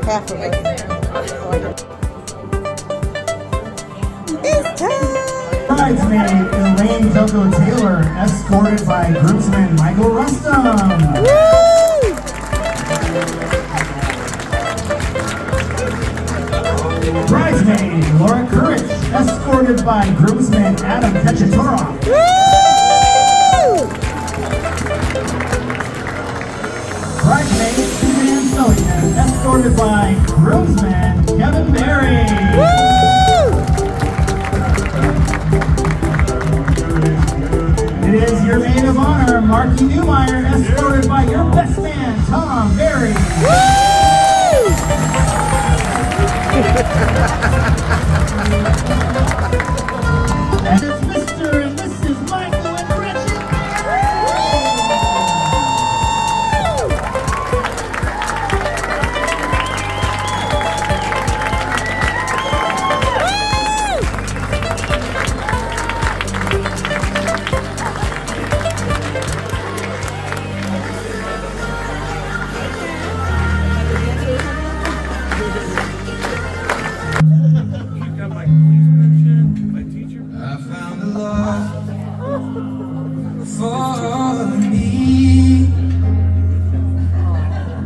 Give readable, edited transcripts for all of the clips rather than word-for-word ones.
half of it. It's time! Bridesmaid Elaine Coco Taylor, escorted by groomsman Michael Rustum. Woo! Bridesmaid Laura Courage, escorted by groomsman Adam Kachatorov. Woo! Bridesmaid Suzanne Sullivan, escorted by groomsman Kevin Berry. Woo! It is your maid of honor, Marky Newmeyer, escorted by your best man, Tom Berry. And it's Mr. and Mrs. Michael and Gretchen. For me,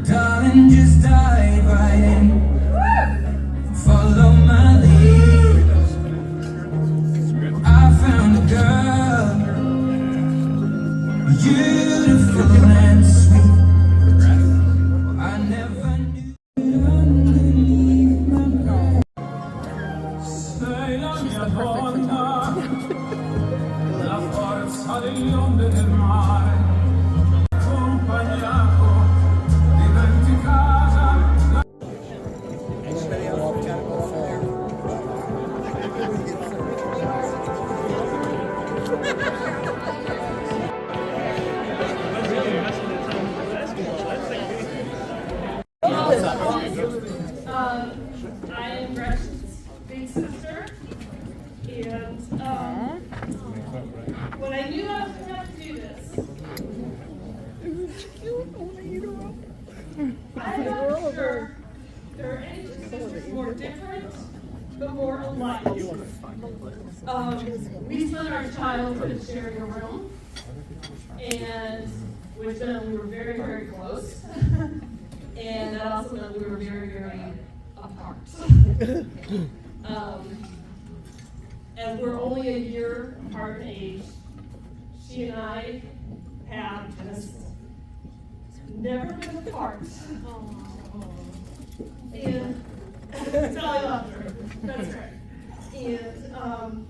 darling, just dive right in, follow my lead. I found a girl, beautiful and sweet. I never knew underneath my breath. She's the perfect photographer. La forza degli onde del mare, accompagnato, diventi casa. Anybody else got to go I am Gretchen's big sister, and when I knew I was going to have to do this, I'm not sure there are any two sisters more different, but more alike. We spent our childhood sharing a room, and which meant we were very, very close. And that also meant we were very, very apart. And we're only a year apart in age. She and I have just never been apart. And tell you after. That's right. And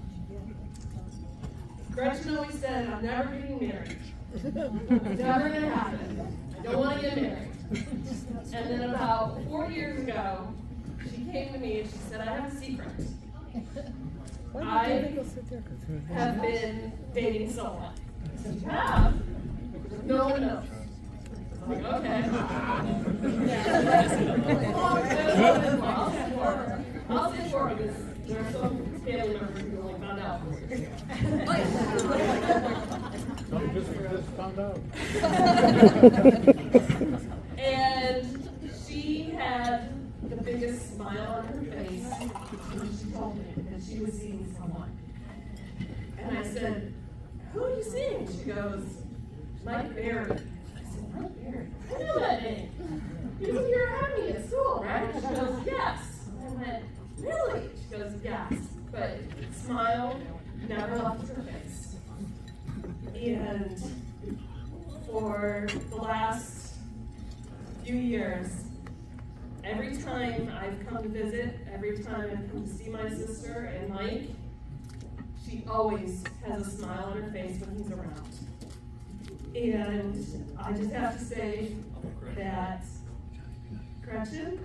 Gretchen always said, I'm never getting married. It's never gonna happen. I don't want to get married. And then about 4 years ago, she came to me and she said, I have a secret. I have been dating someone. I said, you have? No one knows. I'm like, okay. I'll say more because there are some family members who only found out. And she had the biggest smile on her face when she told me that she was seeing someone. And I said, who are you seeing? She goes, Mike Berry. I said, Mike Berry? I know that name. He was here at me at school, right? She goes, yes. I went, really? She goes, yes. But smile never left her face. And for the last few years, every time I've come to visit, every time I've come to see my sister and Mike, she always has a smile on her face when he's around. And I just have to say that, Gretchen,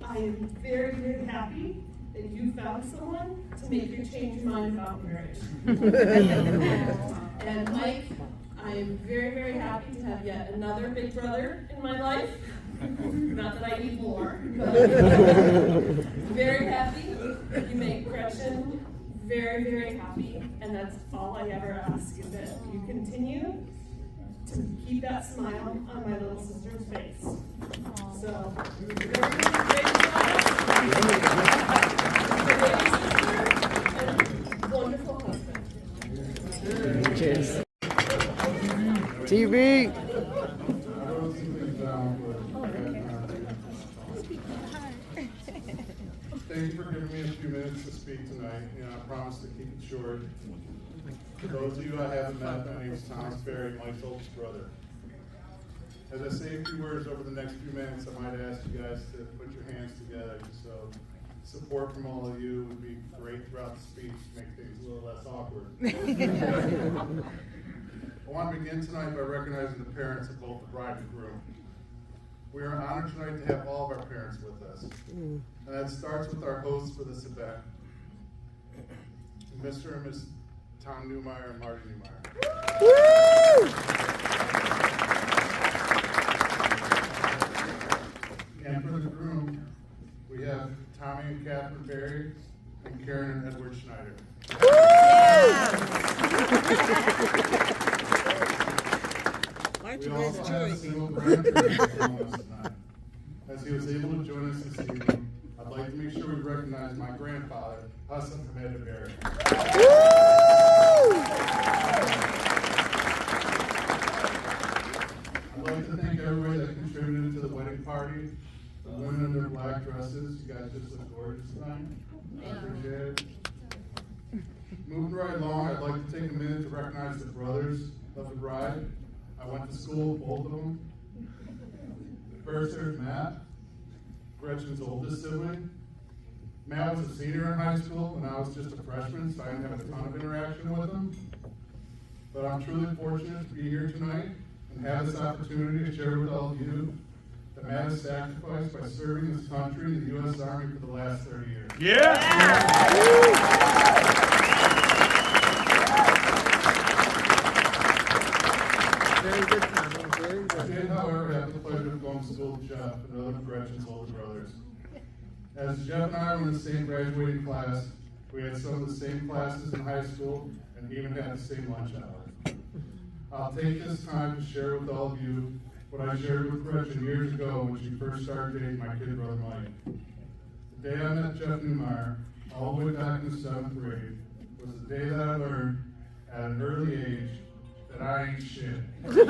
I am very, very happy that you found someone to make you change your mind about marriage. And Mike, I am very, very happy to have yet another big brother in my life. Not that I need more, but very happy. You make Gretchen very, very happy, and that's all I ever ask, is that you continue to keep that smile on my little sister's face. So, very and wonderful husband. Cheers. TV. Thank you for giving me a few minutes to speak tonight. I promise to keep it short. For those of you I haven't met, my name is Thomas Berry, Mike's oldest brother. As I say a few words over the next few minutes, I might ask you guys to put your hands together. So support from all of you would be great throughout the speech to make things a little less awkward. I want to begin tonight by recognizing the parents of both the bride and groom. We are honored tonight to have all of our parents with us. And that starts with our hosts for this event, Mr. and Ms. Tom Newmeyer and Marty Newmeyer. And for the groom, we have Tommy and Catherine Berry and Karen and Edward Schneider. We also have a single grandparent joining us tonight. As he was able to join us this evening, I'd like to make sure we recognize my grandfather, Hassan Hamed Berry. I'd like to thank everybody that contributed to the wedding party. The women in their black dresses, you guys just look gorgeous tonight. I appreciate it. Moving right along, I'd like to take a minute to recognize the brothers of the bride. I went to school with both of them. First, there's Matt, Gretchen's oldest sibling. Matt was a senior in high school when I was just a freshman, so I didn't have a ton of interaction with him. But I'm truly fortunate to be here tonight and have this opportunity to share with all of you that Matt has sacrificed by serving this country in the U.S. Army for the last 30 years. Yeah! Very good, Tommy. Very I good. did, however, have the pleasure of going to school with Jeff, another of Gretchen's older brothers. As Jeff and I were in the same graduating class, we had some of the same classes in high school and even had the same lunch hour. I'll take this time to share with all of you what I shared with Gretchen years ago when she first started dating my kid brother Mike. The day I met Jeff Newmeyer, all the way back in the 7th grade, was the day that I learned at an early age that I ain't shit. The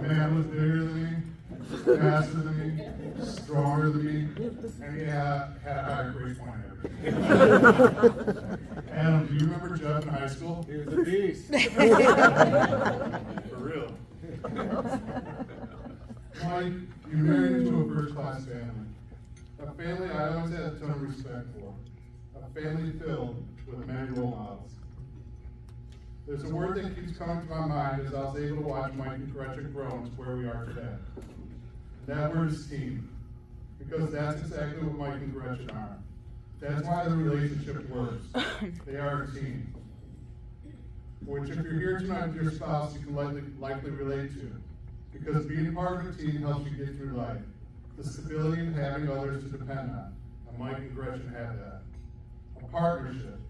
man was bigger than me, faster than me, stronger than me, and he had a higher grade point average. Adam, do you remember Jeff in high school? He was a beast. For real. Mike, you married into a first-class family. A family I always had a ton of respect for. A family filled with many role models. There's a word that keeps coming to my mind as I was able to watch Mike and Gretchen grow to where we are today. That word is team. Because that's exactly what Mike and Gretchen are. That's why the relationship works. They are a team. Which if you're here tonight with your spouse, you can likely relate to. Because being part of a team helps you get through life. The stability of having others to depend on. And Mike and Gretchen have that. A partnership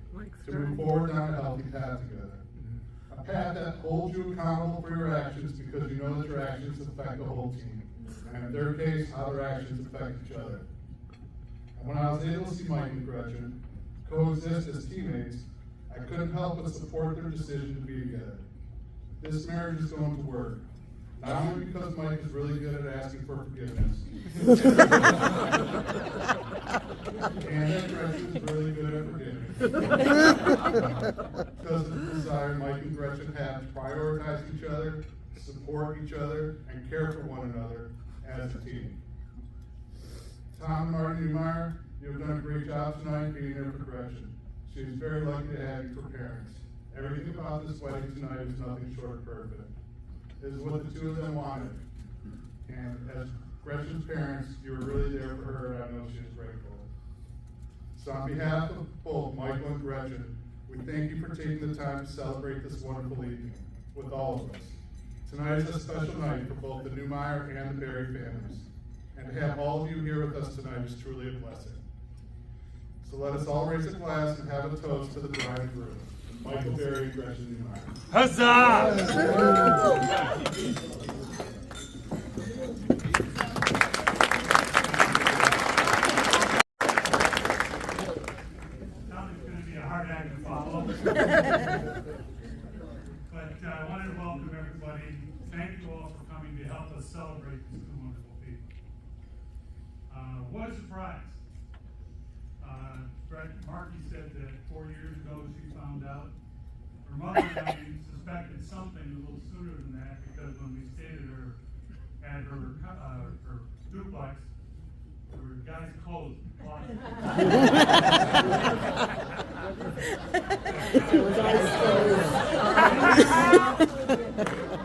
to move forward down a healthy path together. A path that holds you accountable for your actions because you know that your actions affect the whole team. And in their case, how their actions affect each other. And when I was able to see Mike and Gretchen coexist as teammates, I couldn't help but support their decision to be together. This marriage is going to work. Not only because Mike is really good at asking for forgiveness, and that Gretchen is really good at forgiving. Because of the desire Mike and Gretchen have to prioritize each other, support each other, and care for one another as a team. Tom and Marty Newmeyer, you've done a great job tonight being there for Gretchen. She's very lucky to have you for parents. Everything about this wedding tonight is nothing short of perfect. This is what the two of them wanted. And as Gretchen's parents, you were really there for her, and I know she is grateful. So on behalf of both Michael and Gretchen, we thank you for taking the time to celebrate this wonderful evening with all of us. Tonight is a special night for both the Newmeyer and the Berry families. And to have all of you here with us tonight is truly a blessing. So let us all raise a glass and have a toast to the bride and groom, Michael Berry and Gretchen Newmeyer. Huzzah! But I wanted to welcome everybody. Thank you all for coming to help us celebrate these two wonderful people. What a surprise. Marky said that 4 years ago she found out. Her mother and I suspected something a little sooner than that because when we stayed at her duplex, there were guys' clothes in the closet.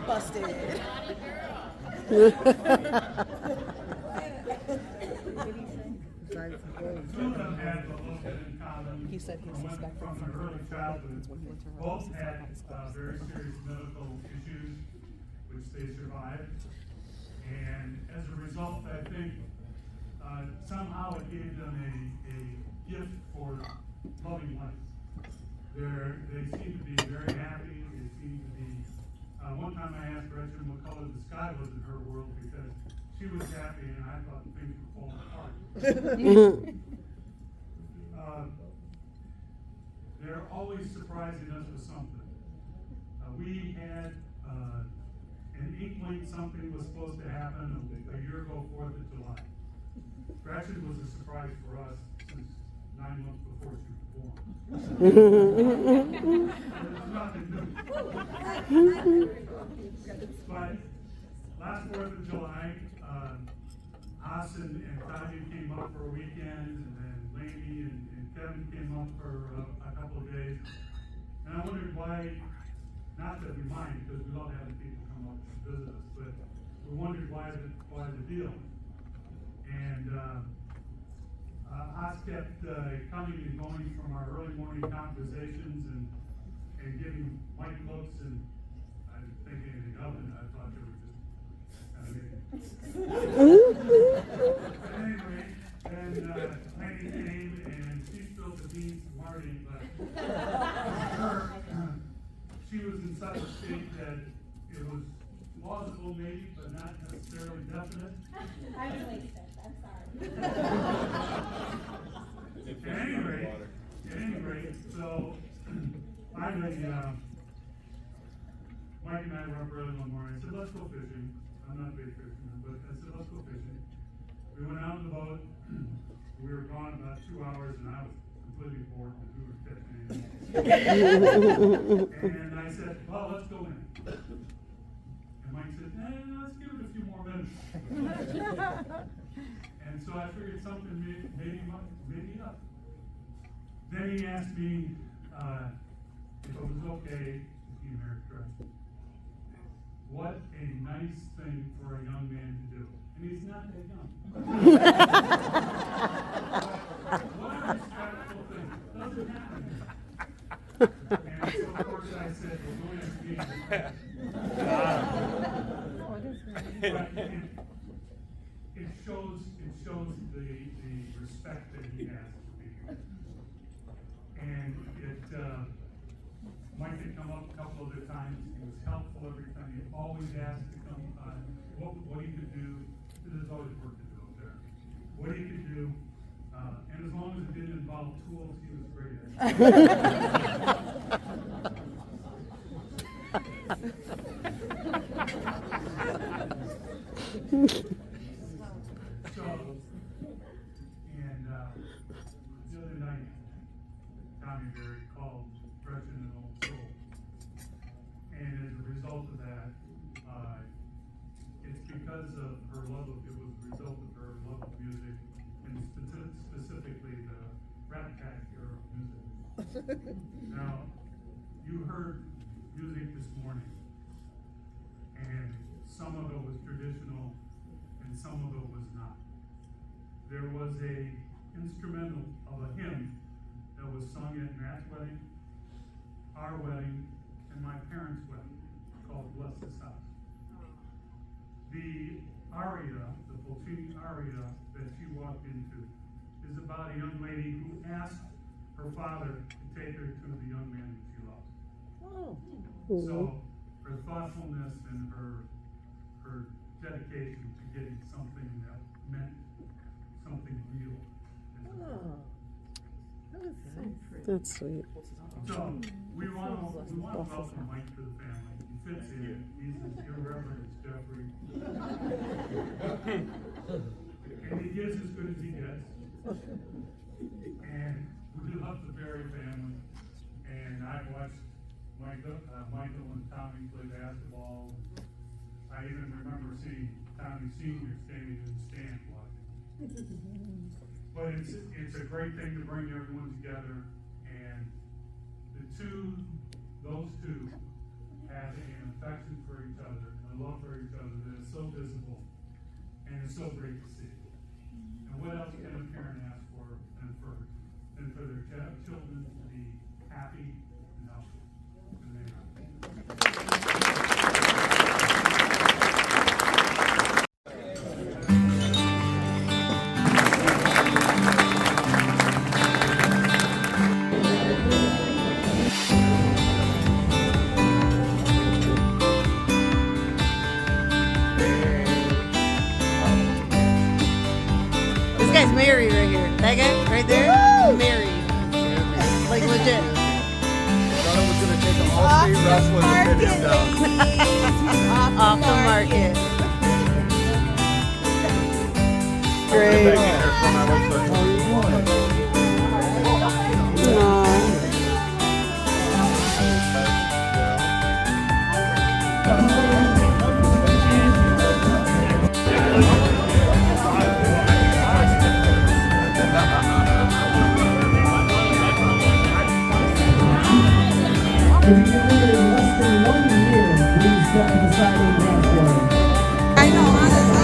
Busted. Two of them had a little bit in common. He said he suspected from something their early childhood. when he went to her Both house, had his clothes. very serious medical issues, which they survived. And as a result, I think somehow it gave them a gift for loving life. They seem to be very happy. They seem to be. One time I asked Gretchen what color the sky was in her world because she was happy and I thought things were falling apart. They're always surprising us with something. We had an inkling something was supposed to happen a year ago, 4th of July. Gretchen was a surprise for us since 9 months before she was born. There's nothing new. But last 4th of July, us and Tanya came up for a weekend, and then Laney and Kevin came up for a couple of days. And I wondered why, not that we mind, because we love having people come up and visit us, but we wondered why the deal. And Haas kept coming and going from our early morning conversations and giving Mike looks, and I didn't think anything of it. I thought they were just kind of making. But anyway, then Laney came and she spilled the beans to Marty, but her, she was in such a state that it was plausible maybe, but not necessarily definite. I was wasted, I'm sorry. At any rate, so finally, Mike and I were up early one morning. I said, let's go fishing. I'm not a big fisherman, but I said, let's go fishing. We went out in the boat. We were gone about 2 hours, and I was completely bored because we were catching anything. And I said, well, let's go in. And Mike said, let's give it a few more minutes. And so I figured something maybe up. Then he asked me if it was okay to be married Gretchen. What a nice thing for a young man to do. And he's not that young. What a respectful thing. Doesn't happen. And so of course I said, we're going to be it shows the respect that he has for people. And Mike had come up a couple other times. He was helpful every time. He always asked to come what he could do. There's always work to do up there. What he could do. And as long as it didn't involve tools, he was great at it. So, and the other night, Tommy Berry called Gretchen an old soul. And as a result of that, it's because of her love of, it was a result of her love of music, and specifically the rap-tack era of music. Now, you heard music this morning, and some of it was traditional, and some of it was not. There was a instrumental of a hymn that was sung at Matt's wedding, our wedding, and my parents' wedding, called Bless This House. The aria, the Puccini aria that she walked into, is about a young lady who asked her father to take her to the young man that she loves. Oh. So her thoughtfulness and her dedication to getting something that meant something real. Oh. That was so pretty. That's sweet. So we want to welcome Mike to the family. He fits in. He's as irreverent as Jeffrey. And he gives as good as he gets. And we love the Berry family. And I've watched Michael and Tommy play basketball. I even remember seeing Tommy Sr. standing in the stands watching. But it's a great thing to bring everyone together. And those two have an affection for each other, a love for each other that is so visible, and it's so great to see. And what else can a parent ask for than for their children to be happy and healthy? And they are. This guy's married right here. That guy right there, married. Like legit. Thought it was gonna take an all-state wrestler to pin him down. Off the market. Great. If you can live in less than 1 year, please step to the side of the dance floor. I know, honestly.